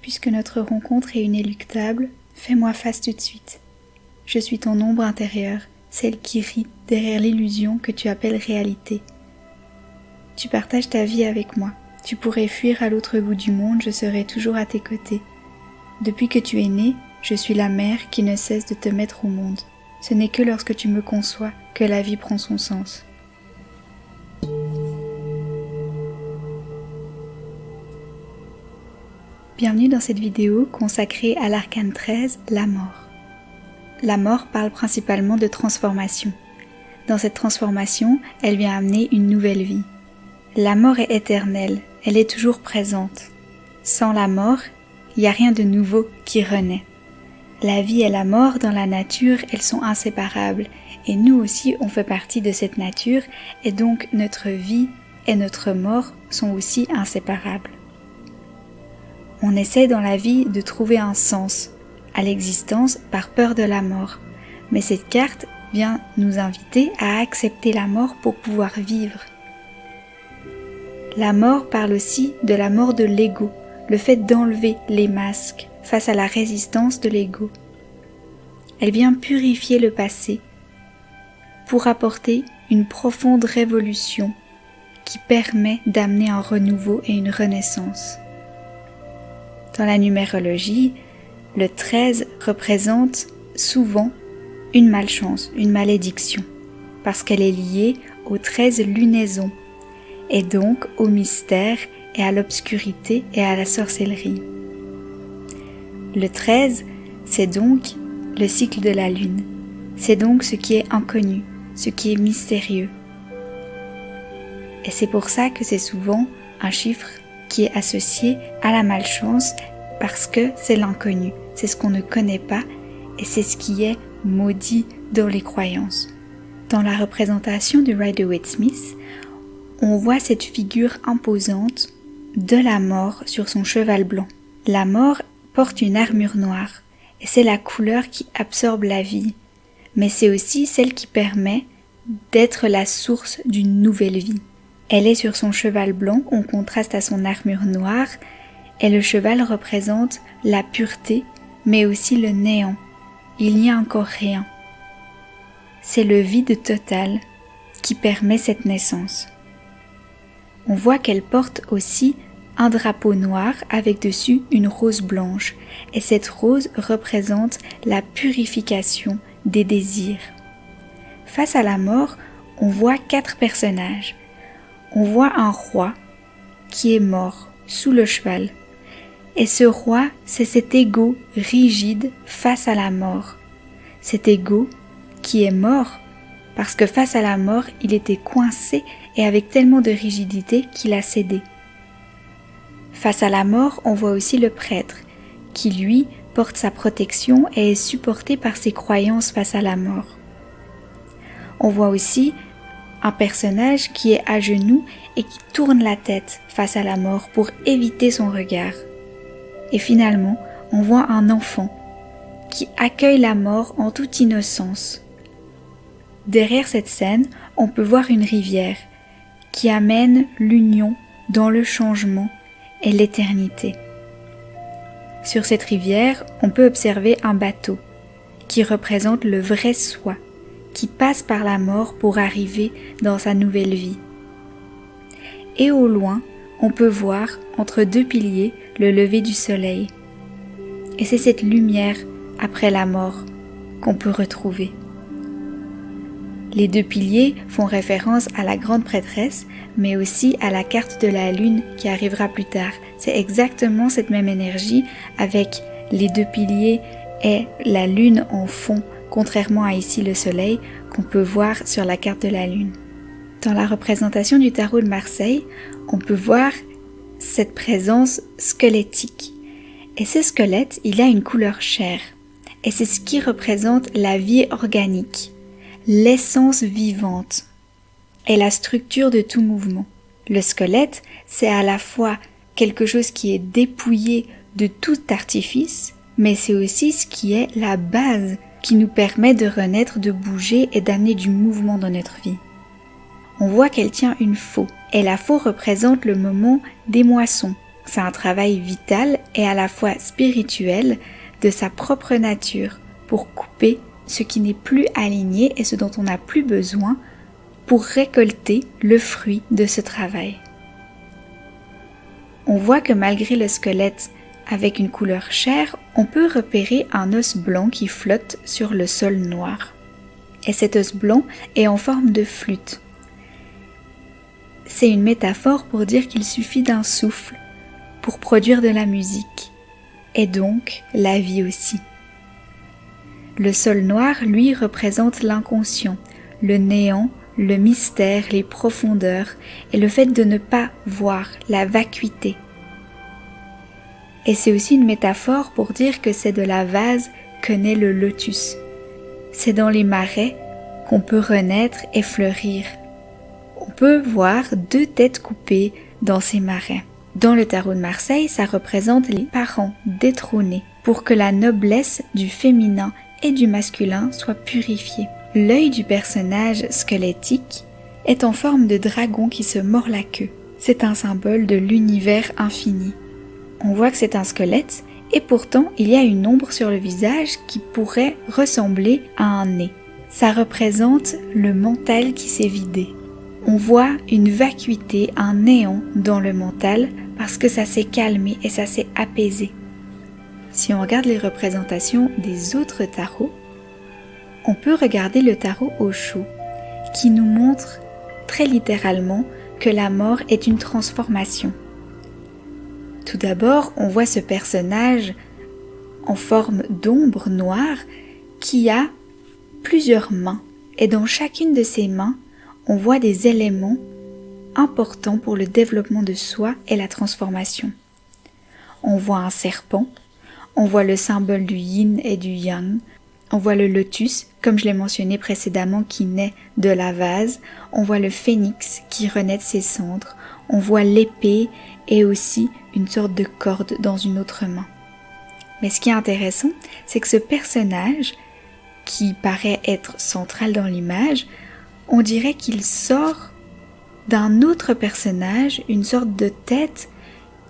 puisque notre rencontre est inéluctable, fais-moi face tout de suite. Je suis ton ombre intérieure, celle qui rit derrière l'illusion que tu appelles réalité. Tu partages ta vie avec moi. Tu pourrais fuir à l'autre bout du monde, je serai toujours à tes côtés. Depuis que tu es né, je suis la mère qui ne cesse de te mettre au monde. Ce n'est que lorsque tu me conçois que la vie prend son sens. Bienvenue dans cette vidéo consacrée à l'arcane 13, la mort. La mort parle principalement de transformation. Dans cette transformation, elle vient amener une nouvelle vie. La mort est éternelle, elle est toujours présente. Sans la mort, il n'y a rien de nouveau qui renaît. La vie et la mort dans la nature, elles sont inséparables, et nous aussi on fait partie de cette nature, et donc notre vie et notre mort sont aussi inséparables. On essaie dans la vie de trouver un sens à l'existence par peur de la mort, mais cette carte vient nous inviter à accepter la mort pour pouvoir vivre. La mort parle aussi de la mort de l'ego, le fait d'enlever les masques face à la résistance de l'ego. Elle vient purifier le passé pour apporter une profonde révolution qui permet d'amener un renouveau et une renaissance. Dans la numérologie, le 13 représente souvent une malchance, une malédiction, parce qu'elle est liée aux 13 lunaisons, et donc au mystère et à l'obscurité et à la sorcellerie. Le 13, c'est donc le cycle de la lune, c'est donc ce qui est inconnu, ce qui est mystérieux. Et c'est pour ça que c'est souvent un chiffre qui est associé à la malchance, parce que c'est l'inconnu, c'est ce qu'on ne connaît pas et c'est ce qui est maudit dans les croyances. Dans la représentation du Rider-Waite-Smith, on voit cette figure imposante de la mort sur son cheval blanc. La mort porte une armure noire et c'est la couleur qui absorbe la vie, mais c'est aussi celle qui permet d'être la source d'une nouvelle vie. Elle est sur son cheval blanc en contraste à son armure noire, et le cheval représente la pureté, mais aussi le néant. Il n'y a encore rien. C'est le vide total qui permet cette naissance. On voit qu'elle porte aussi un drapeau noir avec dessus une rose blanche, et cette rose représente la purification des désirs. Face à la mort, on voit 4 personnages. On voit un roi qui est mort sous le cheval. Et ce roi, c'est cet ego rigide face à la mort. Cet ego qui est mort parce que face à la mort, il était coincé et avec tellement de rigidité qu'il a cédé. Face à la mort, on voit aussi le prêtre qui, lui, porte sa protection et est supporté par ses croyances face à la mort. On voit aussi un personnage qui est à genoux et qui tourne la tête face à la mort pour éviter son regard. Et finalement, on voit un enfant qui accueille la mort en toute innocence. Derrière cette scène, on peut voir une rivière qui amène l'union dans le changement et l'éternité. Sur cette rivière, on peut observer un bateau qui représente le vrai soi, qui passe par la mort pour arriver dans sa nouvelle vie. Et au loin, on peut voir entre 2 piliers le lever du soleil. Et c'est cette lumière après la mort qu'on peut retrouver. Les 2 piliers font référence à la grande prêtresse, mais aussi à la carte de la lune qui arrivera plus tard. C'est exactement cette même énergie avec les 2 piliers et la lune en fond, contrairement à ici le soleil qu'on peut voir sur la carte de la lune. Dans la représentation du tarot de Marseille, on peut voir cette présence squelettique. Et ce squelette, il a une couleur chair. Et c'est ce qui représente la vie organique, l'essence vivante et la structure de tout mouvement. Le squelette, c'est à la fois quelque chose qui est dépouillé de tout artifice, mais c'est aussi ce qui est la base qui nous permet de renaître, de bouger et d'amener du mouvement dans notre vie. On voit qu'elle tient une faux, et la faux représente le moment des moissons, C'est un travail vital et à la fois spirituel de sa propre nature pour couper ce qui n'est plus aligné et ce dont on n'a plus besoin pour récolter le fruit de ce travail. On voit que malgré le squelette avec une couleur chair, on peut repérer un os blanc qui flotte sur le sol noir. Et cet os blanc est en forme de flûte. C'est une métaphore pour dire qu'il suffit d'un souffle pour produire de la musique, et donc la vie aussi. Le sol noir, lui, représente l'inconscient, le néant, le mystère, les profondeurs et le fait de ne pas voir, la vacuité. Et c'est aussi une métaphore pour dire que c'est de la vase que naît le lotus. C'est dans les marais qu'on peut renaître et fleurir. On peut voir 2 têtes coupées dans ces marais. Dans le tarot de Marseille, ça représente les parents détrônés pour que la noblesse du féminin et du masculin soit purifiée. L'œil du personnage squelettique est en forme de dragon qui se mord la queue. C'est un symbole de l'univers infini. On voit que c'est un squelette et pourtant il y a une ombre sur le visage qui pourrait ressembler à un nez. Ça représente le mental qui s'est vidé. On voit une vacuité, un néant dans le mental parce que ça s'est calmé et ça s'est apaisé. Si on regarde les représentations des autres tarots, on peut regarder le tarot Osho qui nous montre très littéralement que la mort est une transformation. Tout d'abord, on voit ce personnage en forme d'ombre noire qui a plusieurs mains et dans chacune de ces mains, on voit des éléments importants pour le développement de soi et la transformation. On voit un serpent, on voit le symbole du yin et du yang, on voit le lotus, comme je l'ai mentionné précédemment, qui naît de la vase, on voit le phénix qui renaît de ses cendres, on voit l'épée et aussi une sorte de corde dans une autre main. Mais ce qui est intéressant, c'est que ce personnage, qui paraît être central dans l'image, on dirait qu'il sort d'un autre personnage, une sorte de tête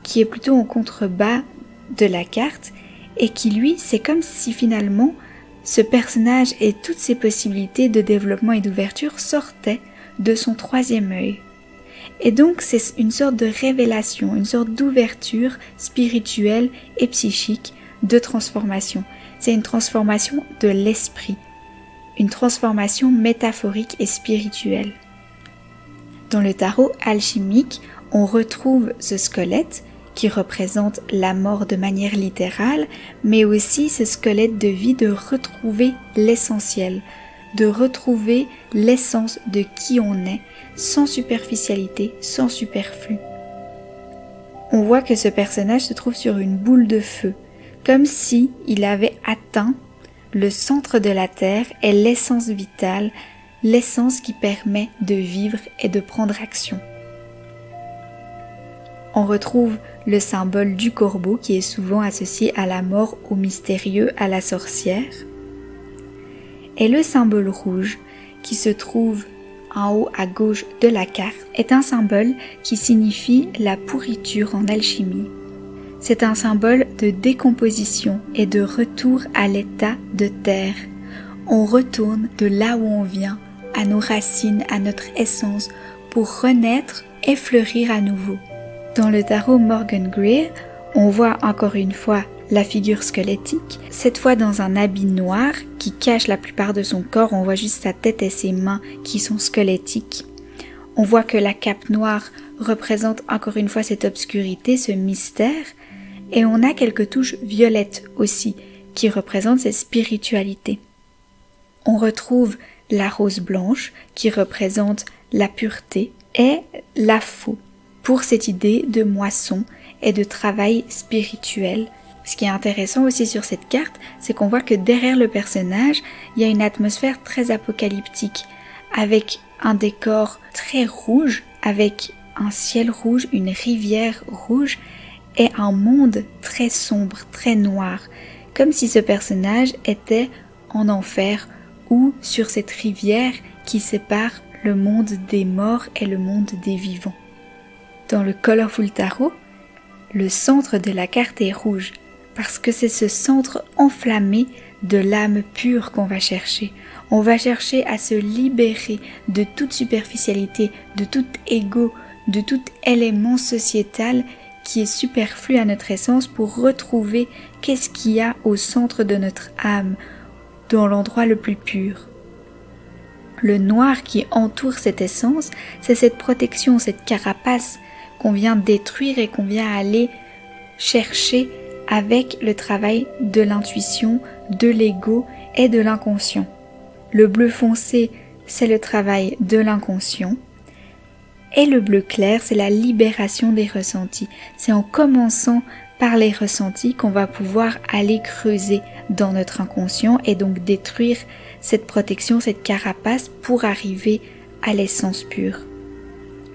qui est plutôt en contrebas de la carte et qui lui, c'est comme si finalement ce personnage et toutes ses possibilités de développement et d'ouverture sortaient de son 3e œil. Et donc c'est une sorte de révélation, une sorte d'ouverture spirituelle et psychique de transformation. C'est une transformation de l'esprit, une transformation métaphorique et spirituelle. Dans le tarot alchimique, on retrouve ce squelette qui représente la mort de manière littérale, mais aussi ce squelette de vie de retrouver l'essentiel, de retrouver l'essence de qui on est, sans superficialité, sans superflu. On voit que ce personnage se trouve sur une boule de feu, comme si il avait atteint le centre de la Terre et l'essence vitale, l'essence qui permet de vivre et de prendre action. On retrouve le symbole du corbeau qui est souvent associé à la mort, au mystérieux, à la sorcière. Et le symbole rouge qui se trouve en haut à gauche de la carte est un symbole qui signifie la pourriture en alchimie. C'est un symbole de décomposition et de retour à l'état de terre. On retourne de là où on vient, à nos racines, à notre essence, pour renaître et fleurir à nouveau. Dans le tarot Morgan Greer, on voit encore une fois la figure squelettique, cette fois dans un habit noir qui cache la plupart de son corps, on voit juste sa tête et ses mains qui sont squelettiques. On voit que la cape noire représente encore une fois cette obscurité, ce mystère, et on a quelques touches violettes aussi, qui représentent cette spiritualité. On retrouve la rose blanche, qui représente la pureté, et la faux, pour cette idée de moisson et de travail spirituel. Ce qui est intéressant aussi sur cette carte, c'est qu'on voit que derrière le personnage, il y a une atmosphère très apocalyptique, avec un décor très rouge, avec un ciel rouge, une rivière rouge, et un monde très sombre, très noir, comme si ce personnage était en enfer ou sur cette rivière qui sépare le monde des morts et le monde des vivants. Dans le Colorful Tarot, le centre de la carte est rouge, parce que c'est ce centre enflammé de l'âme pure qu'on va chercher. On va chercher à se libérer de toute superficialité, de tout ego, de tout élément sociétal qui est superflu à notre essence pour retrouver qu'est-ce qu'il y a au centre de notre âme, dans l'endroit le plus pur. Le noir qui entoure cette essence, c'est cette protection, cette carapace qu'on vient détruire et qu'on vient aller chercher avec le travail de l'intuition, de l'ego et de l'inconscient. Le bleu foncé, c'est le travail de l'inconscient. Et le bleu clair, c'est la libération des ressentis. C'est en commençant par les ressentis qu'on va pouvoir aller creuser dans notre inconscient et donc détruire cette protection, cette carapace pour arriver à l'essence pure.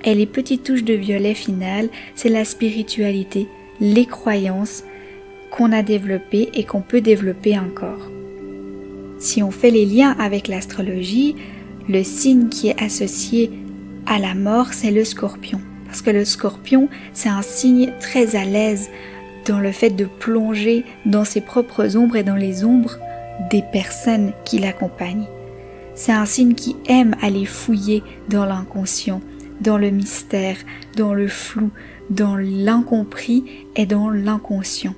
Et les petites touches de violet finales, c'est la spiritualité, les croyances qu'on a développées et qu'on peut développer encore. Si on fait les liens avec l'astrologie, le signe qui est associé à la mort, c'est le scorpion. Parce que le scorpion, c'est un signe très à l'aise dans le fait de plonger dans ses propres ombres et dans les ombres des personnes qui l'accompagnent. C'est un signe qui aime aller fouiller dans l'inconscient, dans le mystère, dans le flou, dans l'incompris et dans l'inconscient.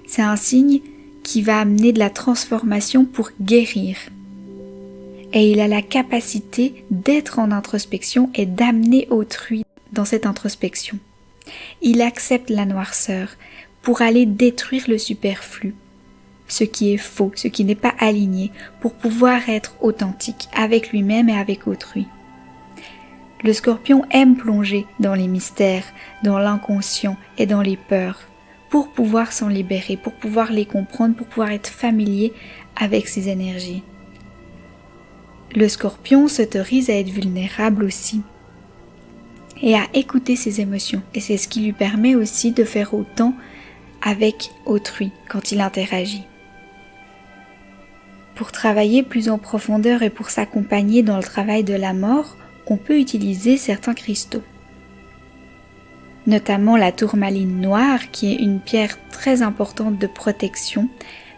C'est un signe qui va amener de la transformation pour guérir. Et il a la capacité d'être en introspection et d'amener autrui dans cette introspection. Il accepte la noirceur pour aller détruire le superflu, ce qui est faux, ce qui n'est pas aligné, pour pouvoir être authentique avec lui-même et avec autrui. Le scorpion aime plonger dans les mystères, dans l'inconscient et dans les peurs, pour pouvoir s'en libérer, pour pouvoir les comprendre, pour pouvoir être familier avec ces énergies. Le scorpion s'autorise à être vulnérable aussi et à écouter ses émotions. Et c'est ce qui lui permet aussi de faire autant avec autrui quand il interagit. Pour travailler plus en profondeur et pour s'accompagner dans le travail de la mort, on peut utiliser certains cristaux. Notamment la tourmaline noire qui est une pierre très importante de protection,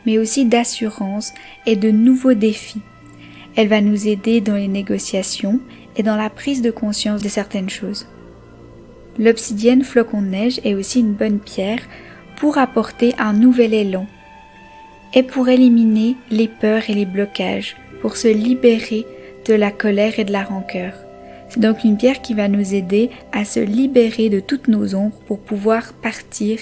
mais aussi d'assurance et de nouveaux défis. Elle va nous aider dans les négociations et dans la prise de conscience de certaines choses. L'obsidienne flocon de neige est aussi une bonne pierre pour apporter un nouvel élan et pour éliminer les peurs et les blocages, pour se libérer de la colère et de la rancœur. C'est donc une pierre qui va nous aider à se libérer de toutes nos ombres pour pouvoir partir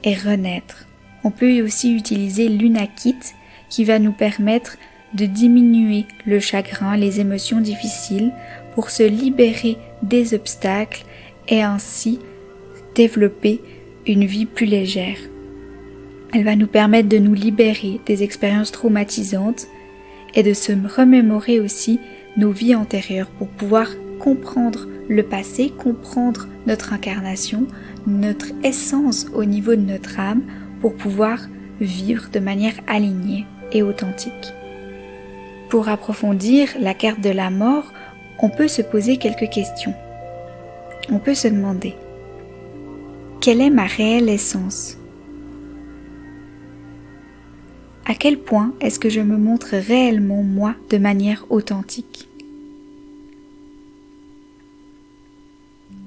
et renaître. On peut aussi utiliser l'unakite qui va nous permettre de diminuer le chagrin, les émotions difficiles pour se libérer des obstacles et ainsi développer une vie plus légère. Elle va nous permettre de nous libérer des expériences traumatisantes et de se remémorer aussi nos vies antérieures pour pouvoir comprendre le passé, comprendre notre incarnation, notre essence au niveau de notre âme pour pouvoir vivre de manière alignée et authentique. Pour approfondir la carte de la mort, on peut se poser quelques questions. On peut se demander: quelle est ma réelle essence? À quel point est-ce que je me montre réellement moi de manière authentique?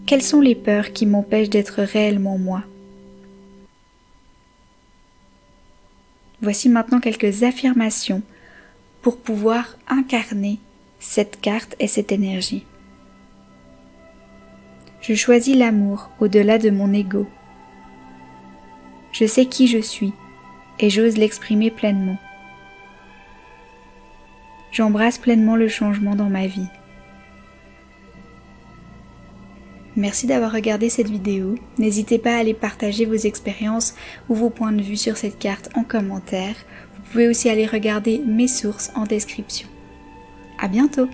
Quelles sont les peurs qui m'empêchent d'être réellement moi? Voici maintenant quelques affirmations pour pouvoir incarner cette carte et cette énergie. Je choisis l'amour au-delà de mon ego. Je sais qui je suis et j'ose l'exprimer pleinement. J'embrasse pleinement le changement dans ma vie. Merci d'avoir regardé cette vidéo. N'hésitez pas à aller partager vos expériences ou vos points de vue sur cette carte en commentaire. Vous pouvez aussi aller regarder mes sources en description. À bientôt!